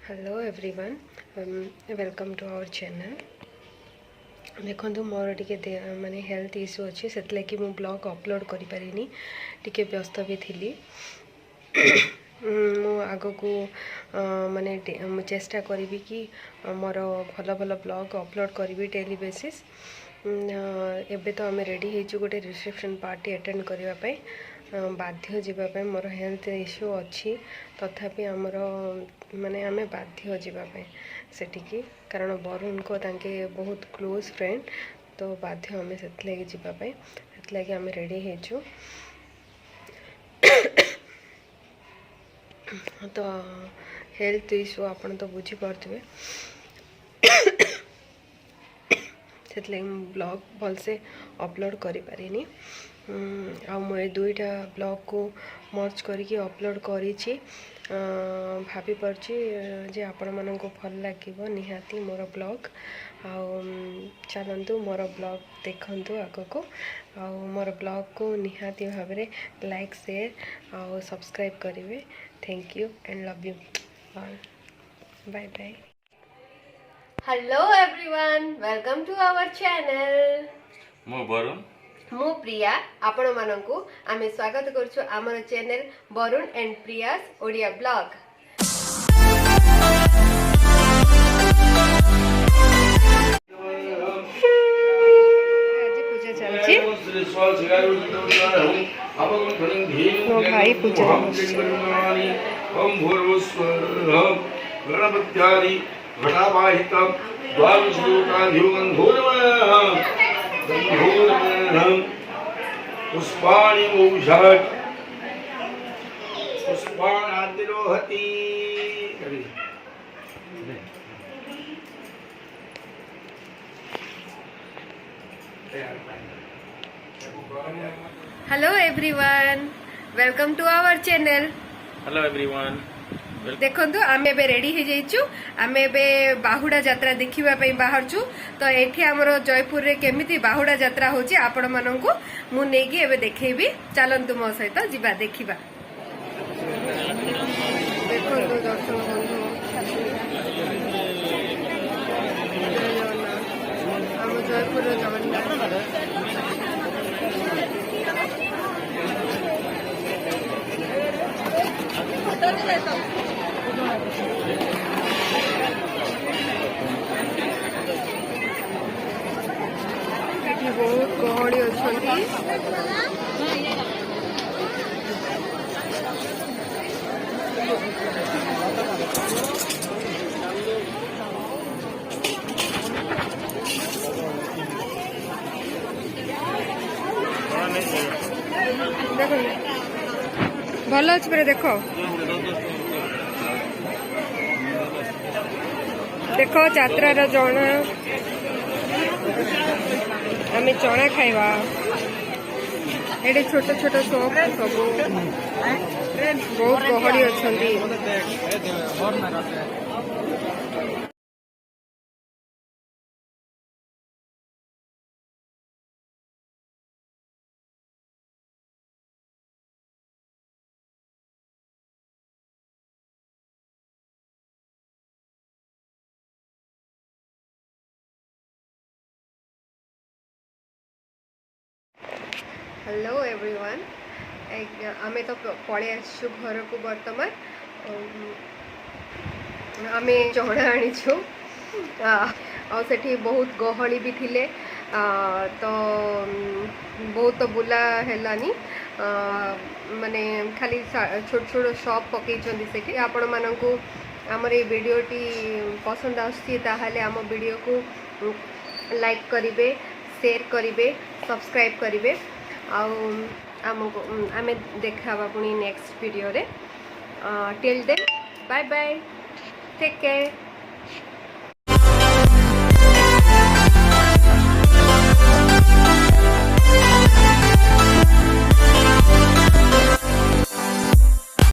Hello everyone welcome to our channel. देखो मोर टे माने हेल्थ इश्यू अच्छे से मु ब्लॉग अपलोड करि पारिनी टिके व्यस्त भी थी। मु आग को माने चेष्टा करी कि मोर भल भल ब्लॉग अपलोड करी डेली बेसिस। एबे तो आम रेडी हो गोटे रिसेप्शन पार्टी अटेंड करने बाध्य जावाई मोर हेल्थ इश्यू अच्छी तथापि आमर माने आमे बाध्य जावाई सेठिकी कारण बरुण को तांके बहुत क्लोज फ्रेंड तो बाध्य आमे सेतलागी जावाई सेतलागी आमे रेडी हेचु। तो हेल्थ इश्यू आपण तो बुझी पारथुबे से ब्लॉग भलसे अपलोड करि पारिनी। आ मैं दुईटा ब्लॉग को मर्ज करके अपलोड करी भाभी पार्ची जे आपण मानक भल लगे निहाती मोर ब्लॉग चलतु मोर ब्लॉग देखंतु आग को मोर ब्लॉग को निहाती भाव में लाइक शेयर और सब्सक्राइब करेंगे। Thank you and love you all. Bye bye. Hello everyone welcome to our channel. मो बरुण मु प्रिया आपण मानकु आमे स्वागत करछु आमर channel Barun and Priyas Odia blog. आज पूजा चलछि मो भाई पूजा ओम भूर्भुवस्वः गणपत्यादि घटावाहितं द्वादशलोकाधिगन्धोर्वः पुष्पाणि ऊषत् पुष्पाणातिरोहति। Hello everyone welcome to our channel. Hello everyone देखंतु आमे बे रेडी हो जाइछु आमे बे बाहुडा यात्रा देखिबा पई बाहरछु। तो एठी हमरो जयपुर रे केमिति बाहुडा यात्रा होची आपण माननकु मु नेकी एबे देखैबी चलंतु मो सहित जिबा देखिबा। देखंतु दर्शक बंधु हम जयपुर रे जगन्नाथ बहुत गहड़ी अच्छा देखो भल अच्छे पे देखो देखो यात्रा जना आम चना खाइबा ये छोट छोट शॉप सब बहुत गहड़ी अच्छा। हेलो एवरीवन आमे तो पड़े आसु घर को बर्तमान आमे चढ़ा आनीछु आठी बहुत गहली भी थिले तो बहुत बुला हेलानी माने खाली छोट छोट शॉप पकईछंती सेठी। आपण मानकु हमर ए वीडियोटी पसंद आछि ताहाले आम वीडियो को लाइक करिवे शेयर करिवे सब्सक्राइब करिवे आमे देखा पुणी नेक्स्ट वीडियो रे। Till then bye bye take care.